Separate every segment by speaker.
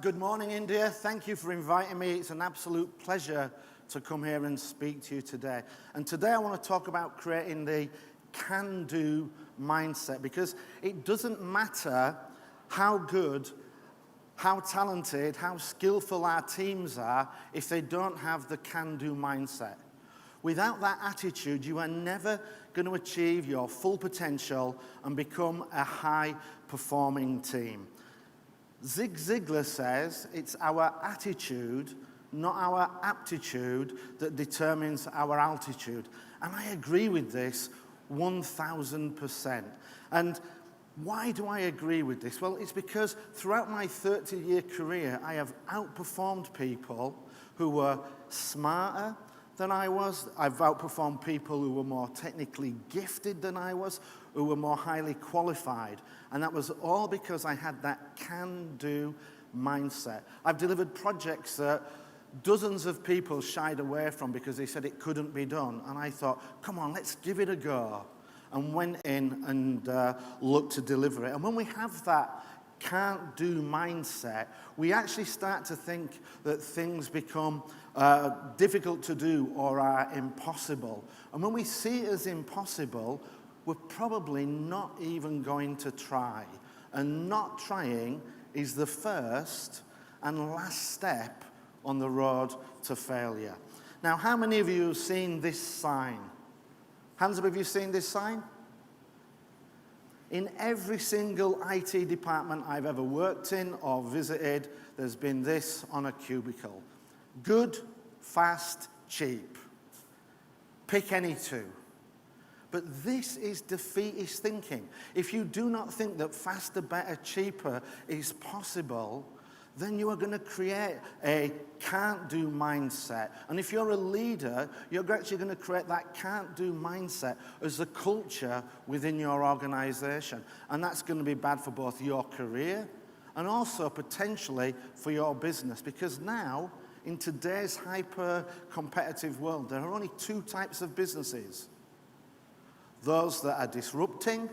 Speaker 1: Good morning, India. Thank you for inviting me. It's an absolute pleasure to come here and speak to you today. And today I want to talk about creating the can-do mindset, because it doesn't matter how good, how talented, how skillful our teams are if they don't have the can-do mindset. Without that attitude, you are never going to achieve your full potential and become a high-performing team. Zig Ziglar says it's our attitude, not our aptitude, that determines our altitude. And I agree with this 1,000%. And why do I agree with this? Well, it's because throughout my 30-year career, I have outperformed people who were smarter than I was. I've outperformed people who were more technically gifted than I was, who were more highly qualified. And that was all because I had that can-do mindset. I've delivered projects that dozens of people shied away from because they said it couldn't be done. And I thought, come on, let's give it a go. And went in and looked to deliver it. And when we have that can't-do mindset, we actually start to think that things become difficult to do or are impossible. And when we see it as impossible, we're probably not even going to try. And not trying is the first and last step on the road to failure. Now, how many of you have seen this sign? Hands up, have you seen this sign? In every single IT department I've ever worked in or visited, there's been this on a cubicle. Good, fast, cheap. Pick any two. But this is defeatist thinking. If you do not think that faster, better, cheaper is possible, then you are going to create a can't-do mindset. And if you're a leader, you're actually going to create that can't-do mindset as a culture within your organization. And that's going to be bad for both your career and also potentially for your business. Because now, in today's hyper-competitive world, there are only two types of businesses. Those that are disrupting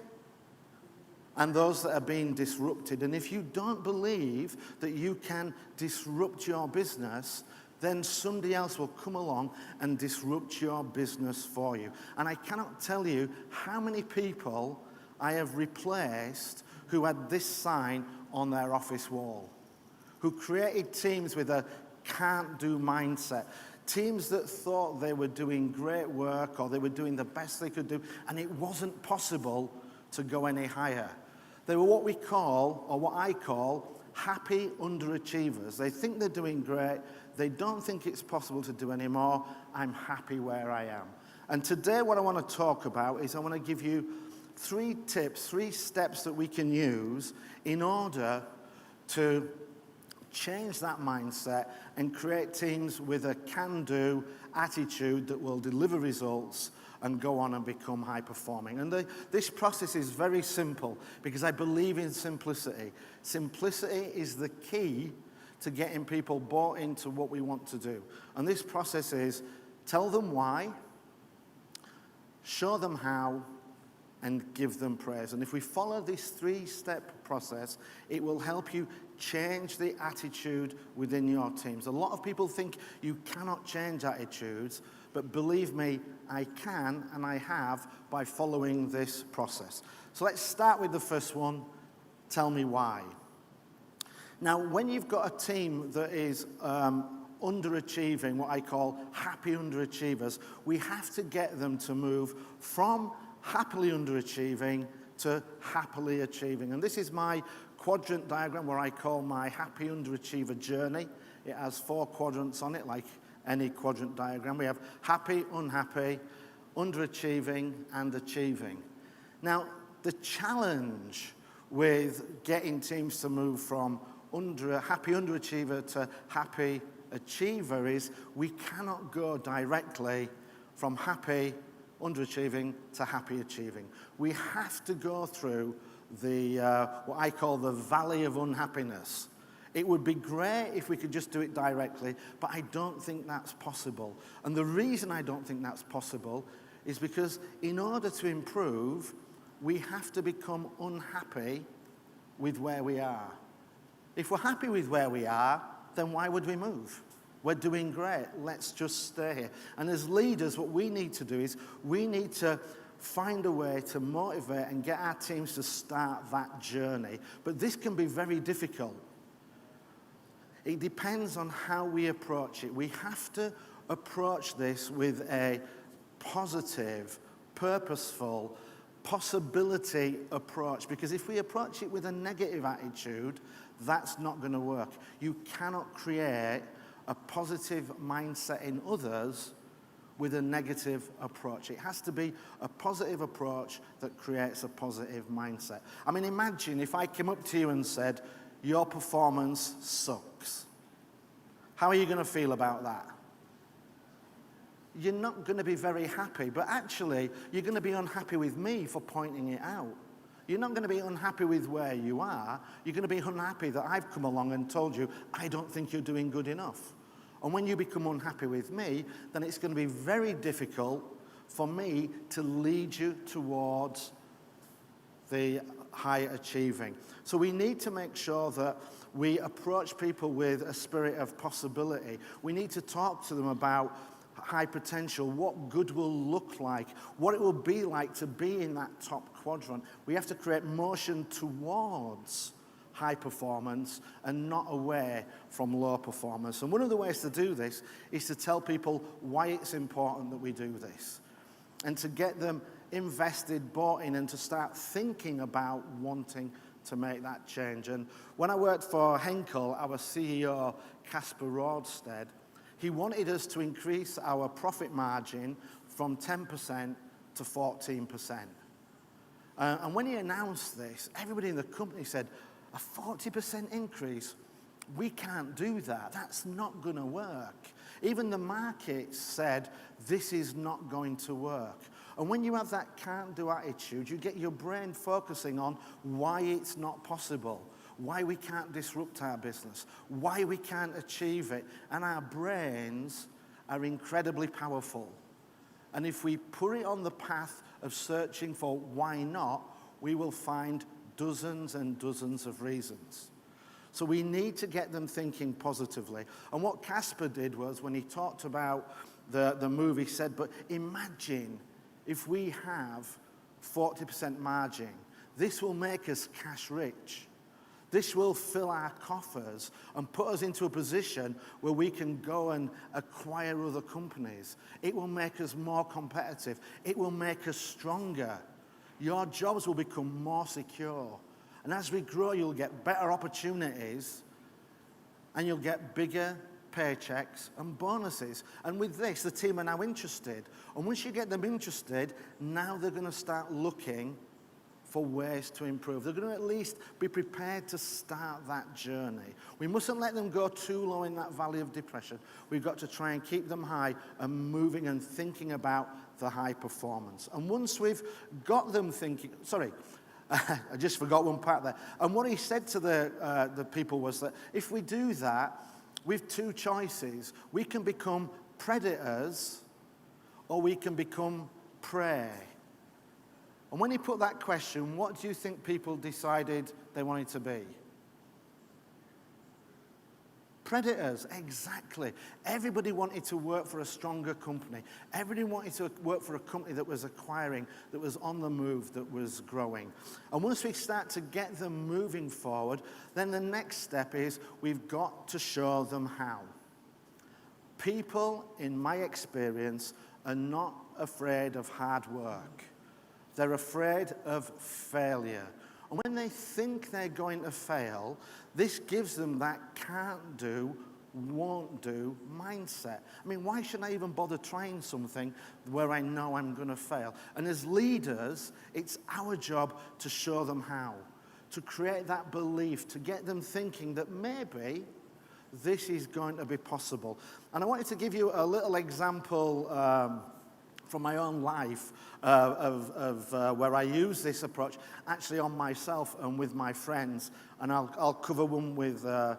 Speaker 1: and those that are being disrupted. And if you don't believe that you can disrupt your business, then somebody else will come along and disrupt your business for you. And I cannot tell you how many people I have replaced who had this sign on their office wall, who created teams with a can't-do mindset. Teams that thought they were doing great work or they were doing the best they could do, and it wasn't possible to go any higher. They were what we call, or what I call, happy underachievers. They think they're doing great. They don't think it's possible to do any more. I'm happy where I am. And today what I want to talk about is I want to give you 3 tips, 3 steps that we can use in order to change that mindset and create teams with a can-do attitude that will deliver results and go on and become high-performing. And this process is very simple because I believe in simplicity. Simplicity is the key to getting people bought into what we want to do. And this process is tell them why, show them how, and give them praise. And if we follow this 3-step process, it will help you change the attitude within your teams. A lot of people think you cannot change attitudes, but believe me, I can and I have by following this process. So let's start with the first one, tell me why. Now, when you've got a team that is underachieving, what I call happy underachievers, we have to get them to move from happily underachieving to happily achieving. And this is my quadrant diagram where I call my happy underachiever journey. It has 4 quadrants on it, like any quadrant diagram. We have happy, unhappy, underachieving, and achieving. Now, the challenge with getting teams to move from happy underachiever to happy achiever is we cannot go directly from happy underachieving to happy achieving. We have to go through the what I call the valley of unhappiness. It would be great if we could just do it directly, but I don't think that's possible. And the reason I don't think that's possible is because in order to improve, we have to become unhappy with where we are. If we're happy with where we are, then why would we move? We're doing great. Let's just stay here. And as leaders, what we need to do is we need to find a way to motivate and get our teams to start that journey. But this can be very difficult. It depends on how we approach it. We have to approach this with a positive, purposeful, possibility approach. Because if we approach it with a negative attitude, that's not going to work. You cannot create a positive mindset in others with a negative approach. It has to be a positive approach that creates a positive mindset. I mean, imagine if I came up to you and said, your performance sucks. How are you going to feel about that? You're not going to be very happy, but actually, you're going to be unhappy with me for pointing it out. You're not going to be unhappy with where you are. You're going to be unhappy that I've come along and told you, I don't think you're doing good enough. And when you become unhappy with me, then it's going to be very difficult for me to lead you towards the high achieving. So we need to make sure that we approach people with a spirit of possibility. We need to talk to them about high potential, what good will look like, what it will be like to be in that top quadrant. We have to create motion towards high performance and not away from low performance. And one of the ways to do this is to tell people why it's important that we do this and to get them invested, bought in, and to start thinking about wanting to make that change. And when I worked for Henkel, our CEO, Casper Rodsted, he wanted us to increase our profit margin from 10% to 14%. And when he announced this, everybody in the company said, a 40% increase? We can't do that. That's not going to work. Even the market said, this is not going to work. And when you have that can't-do attitude, you get your brain focusing on why it's not possible, why we can't disrupt our business, why we can't achieve it. And our brains are incredibly powerful. And if we put it on the path of searching for why not, we will find dozens and dozens of reasons. So we need to get them thinking positively. And what Casper did was, when he talked about the move, he said, but imagine if we have 40% margin. This will make us cash rich. This will fill our coffers and put us into a position where we can go and acquire other companies. It will make us more competitive. It will make us stronger. Your jobs will become more secure. And as we grow, you'll get better opportunities and you'll get bigger paychecks and bonuses. And with this, the team are now interested. And once you get them interested, now they're going to start looking for ways to improve. They're going to at least be prepared to start that journey. We mustn't let them go too low in that valley of depression. We've got to try and keep them high and moving and thinking about the high performance. And once we've got them thinking, I just forgot one part there. And what he said to the people was that if we do that, we've two choices. We can become predators or we can become prey. And when he put that question, what do you think people decided they wanted to be? Predators, exactly. Everybody wanted to work for a stronger company. Everybody wanted to work for a company that was acquiring, that was on the move, that was growing. And once we start to get them moving forward, then the next step is we've got to show them how. People, in my experience, are not afraid of hard work. They're afraid of failure. And when they think they're going to fail, this gives them that can't do, won't do mindset. I mean, why should I even bother trying something where I know I'm going to fail? And as leaders, it's our job to show them how, to create that belief, to get them thinking that maybe this is going to be possible. And I wanted to give you a little example from my own life of where I use this approach actually on myself and with my friends. And I'll cover one with an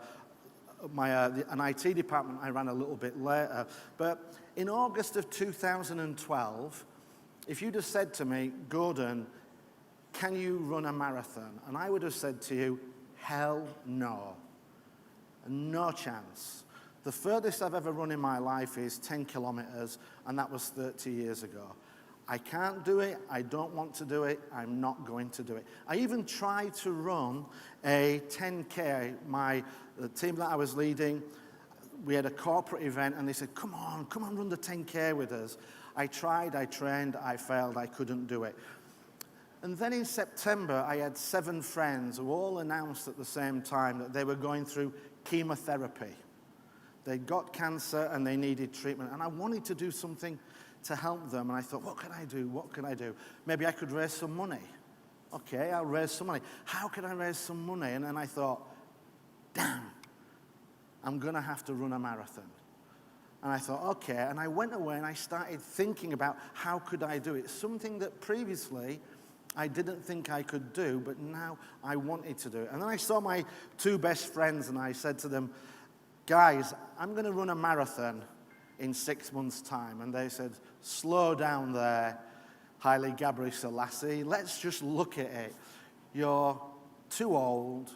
Speaker 1: IT department I ran a little bit later. But in August of 2012, if you'd have said to me, Gordon, can you run a marathon? And I would have said to you, hell no. No chance. The furthest I've ever run in my life is 10 kilometers, and that was 30 years ago. I can't do it, I don't want to do it, I'm not going to do it. I even tried to run a 10K. The team that I was leading, we had a corporate event, and they said, come on, run the 10K with us. I tried, I trained, I failed, I couldn't do it. And then in September, I had 7 friends who all announced at the same time that they were going through chemotherapy. They got cancer and they needed treatment, and I wanted to do something to help them, and I thought, what can I do? What can I do? Maybe I could raise some money. Okay, I'll raise some money. How can I raise some money? And then I thought, damn, I'm going to have to run a marathon. And I thought, okay, and I went away and I started thinking about how could I do it, something that previously I didn't think I could do, but now I wanted to do it. And then I saw my 2 best friends, and I said to them, guys, I'm going to run a marathon in 6 months' time. And they said, slow down there, Haile Selassie. Let's just look at it. You're too old,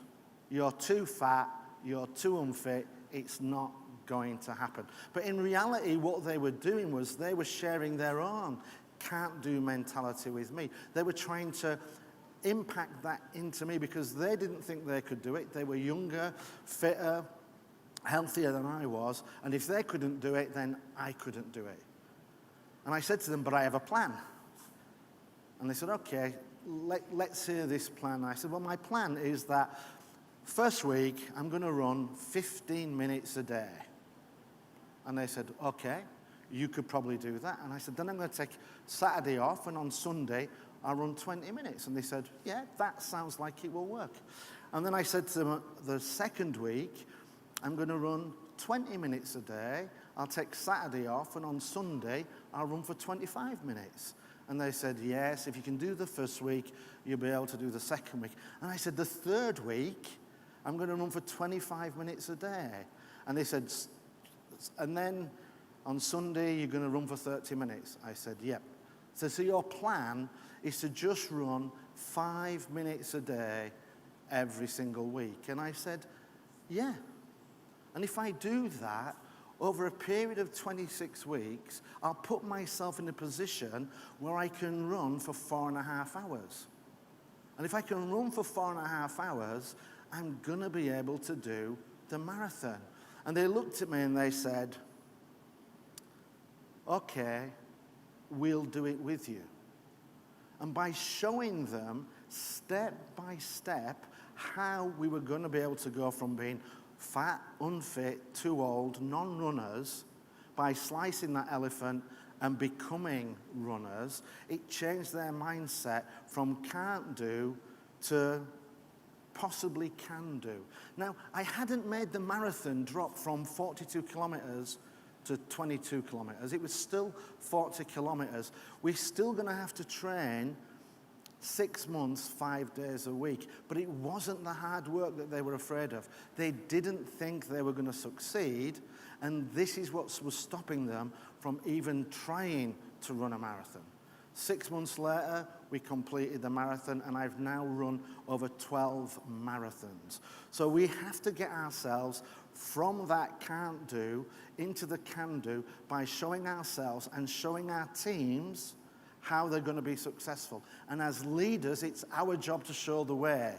Speaker 1: you're too fat, you're too unfit, it's not going to happen. But in reality, what they were doing was they were sharing their own can't-do mentality with me. They were trying to impact that into me because they didn't think they could do it. They were younger, fitter, healthier than I was, and if they couldn't do it, then I couldn't do it. And I said to them, but I have a plan. And they said, okay, let's hear this plan. And I said, well, my plan is that first week, I'm going to run 15 minutes a day. And they said, okay, you could probably do that. And I said, then I'm going to take Saturday off, and on Sunday, I'll run 20 minutes. And they said, yeah, that sounds like it will work. And then I said to them, the second week, I'm going to run 20 minutes a day. I'll take Saturday off, and on Sunday, I'll run for 25 minutes. And they said, yes, if you can do the first week, you'll be able to do the second week. And I said, the third week, I'm going to run for 25 minutes a day. And they said, and then on Sunday, you're going to run for 30 minutes. I said, yep. So your plan is to just run 5 minutes a day every single week. And I said, yeah. And if I do that, over a period of 26 weeks, I'll put myself in a position where I can run for 4.5 hours. And if I can run for 4.5 hours, I'm going to be able to do the marathon. And they looked at me and they said, okay, we'll do it with you. And by showing them step by step how we were going to be able to go from being fat, unfit, too old, non-runners, by slicing that elephant and becoming runners, it changed their mindset from can't do to possibly can do. Now, I hadn't made the marathon drop from 42 kilometers to 22 kilometers. It was still 40 kilometers. We're still going to have to train 6 months, 5 days a week. But it wasn't the hard work that they were afraid of. They didn't think they were going to succeed, and this is what was stopping them from even trying to run a marathon. 6 months later, we completed the marathon, and I've now run over 12 marathons. So we have to get ourselves from that can't do into the can do by showing ourselves and showing our teams how they're going to be successful. And as leaders, it's our job to show the way.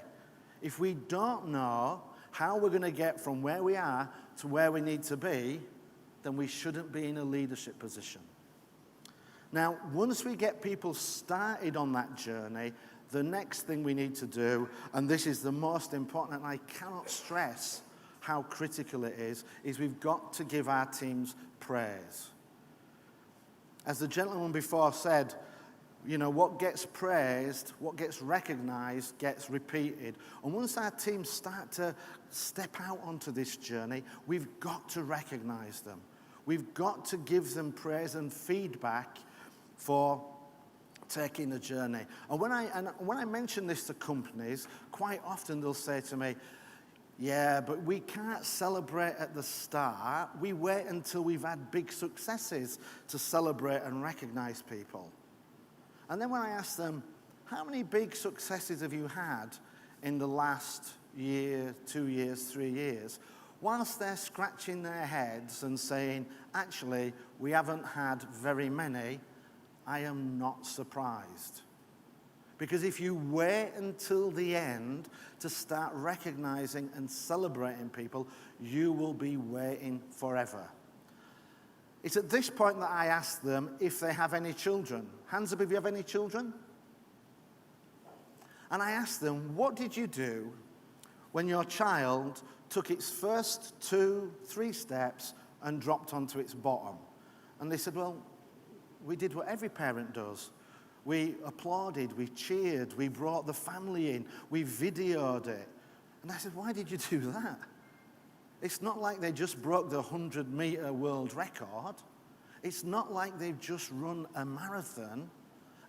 Speaker 1: If we don't know how we're going to get from where we are to where we need to be, then we shouldn't be in a leadership position. Now, once we get people started on that journey, the next thing we need to do, and this is the most important, and I cannot stress how critical it is we've got to give our teams praise. As the gentleman before said, you know, what gets praised, what gets recognized, gets repeated. And once our teams start to step out onto this journey, we've got to recognize them. We've got to give them praise and feedback for taking the journey. And when I mention this to companies, quite often they'll say to me, yeah, but we can't celebrate at the start. We wait until we've had big successes to celebrate and recognize people. And then when I ask them, how many big successes have you had in the last year, 2 years, 3 years? whilst they're scratching their heads and saying, actually, we haven't had very many, I am not surprised. Because if you wait until the end to start recognizing and celebrating people, you will be waiting forever. It's at this point that I ask them if they have any children. Hands up if you have any children. And I ask them, what did you do when your child took its first 2, 3 steps and dropped onto its bottom? And they said, well, we did what every parent does. We applauded, we cheered, we brought the family in, we videoed it. And I said, why did you do that? It's not like they just broke the 100-meter world record. It's not like they've just run a marathon.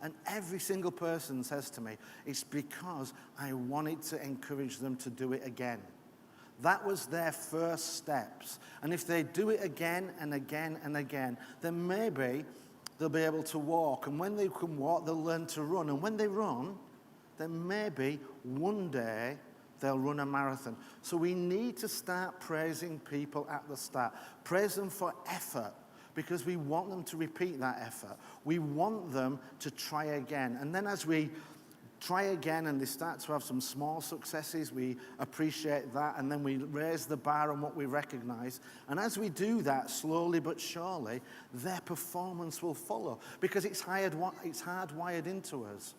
Speaker 1: And every single person says to me, it's because I wanted to encourage them to do it again. That was their first steps. And if they do it again and again and again, then maybe they'll be able to walk. And when they can walk, they'll learn to run. And when they run, then maybe one day they'll run a marathon. So we need to start praising people at the start. Praise them for effort, because we want them to repeat that effort. We want them to try again. And then as we try again and they start to have some small successes, we appreciate that, and then we raise the bar on what we recognize. And as we do that, slowly but surely, their performance will follow, because it's hardwired into us.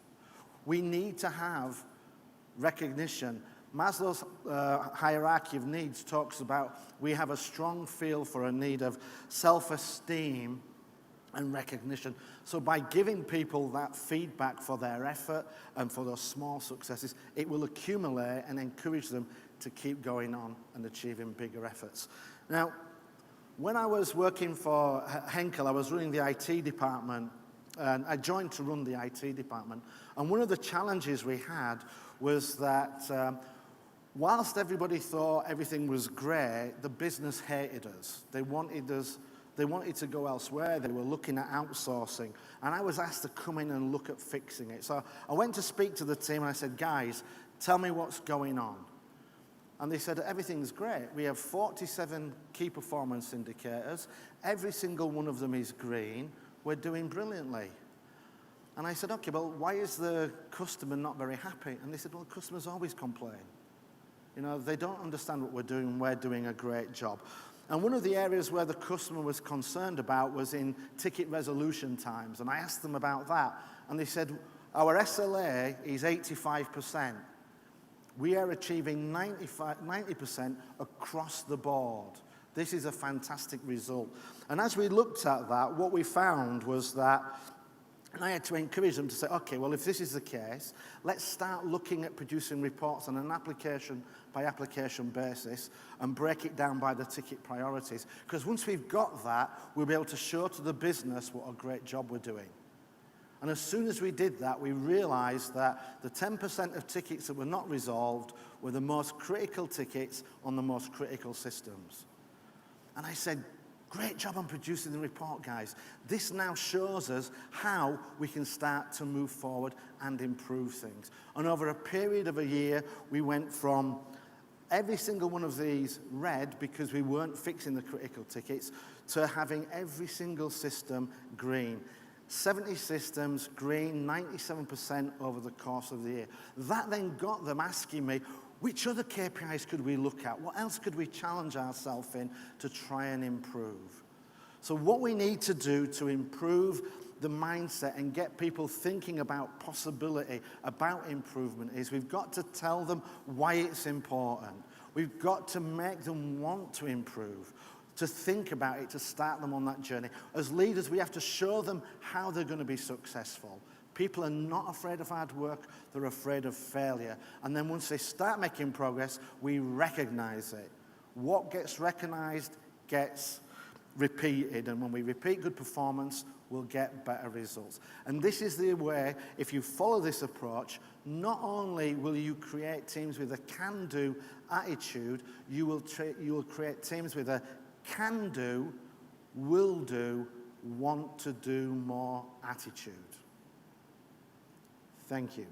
Speaker 1: We need to have recognition. Maslow's hierarchy of needs talks about we have a strong feel for a need of self-esteem and recognition. So by giving people that feedback for their effort and for those small successes, it will accumulate and encourage them to keep going on and achieving bigger efforts. Now, when I was working for Henkel, I was running the IT department, and I joined to run the IT department. And one of the challenges we had was that whilst everybody thought everything was great, the business hated us. They wanted to go elsewhere. They were looking at outsourcing. And I was asked to come in and look at fixing it. So I went to speak to the team and I said, guys, tell me what's going on. And they said, everything's great. We have 47 key performance indicators. Every single one of them is green. We're doing brilliantly. And I said, okay, well, why is the customer not very happy? And they said, well, customers always complain. You know, they don't understand what we're doing. We're doing a great job. And one of the areas where the customer was concerned about was in ticket resolution times. And I asked them about that. And they said, our SLA is 85%. We are achieving 90% across the board. This is a fantastic result. And as we looked at that, what we found was that, and I had to encourage them to say, okay, well, if this is the case, let's start looking at producing reports on an application-by-application basis and break it down by the ticket priorities. Because once we've got that, we'll be able to show to the business what a great job we're doing. And as soon as we did that, we realized that the 10% of tickets that were not resolved were the most critical tickets on the most critical systems. And I said, great job on producing the report, guys. This now shows us how we can start to move forward and improve things. And over a period of a year, we went from every single one of these red because we weren't fixing the critical tickets to having every single system green. 70 systems green, 97% over the course of the year. That then got them asking me, which other KPIs could we look at? What else could we challenge ourselves in to try and improve? So what we need to do to improve the mindset and get people thinking about possibility, about improvement, is we've got to tell them why it's important. We've got to make them want to improve, to think about it, to start them on that journey. As leaders, we have to show them how they're going to be successful. People are not afraid of hard work, they're afraid of failure. And then once they start making progress, we recognize it. What gets recognized gets repeated, and when we repeat good performance, we'll get better results. And this is the way, if you follow this approach, not only will you create teams with a can-do attitude, you will create teams with a can-do, will-do, want to do more attitude. Thank you.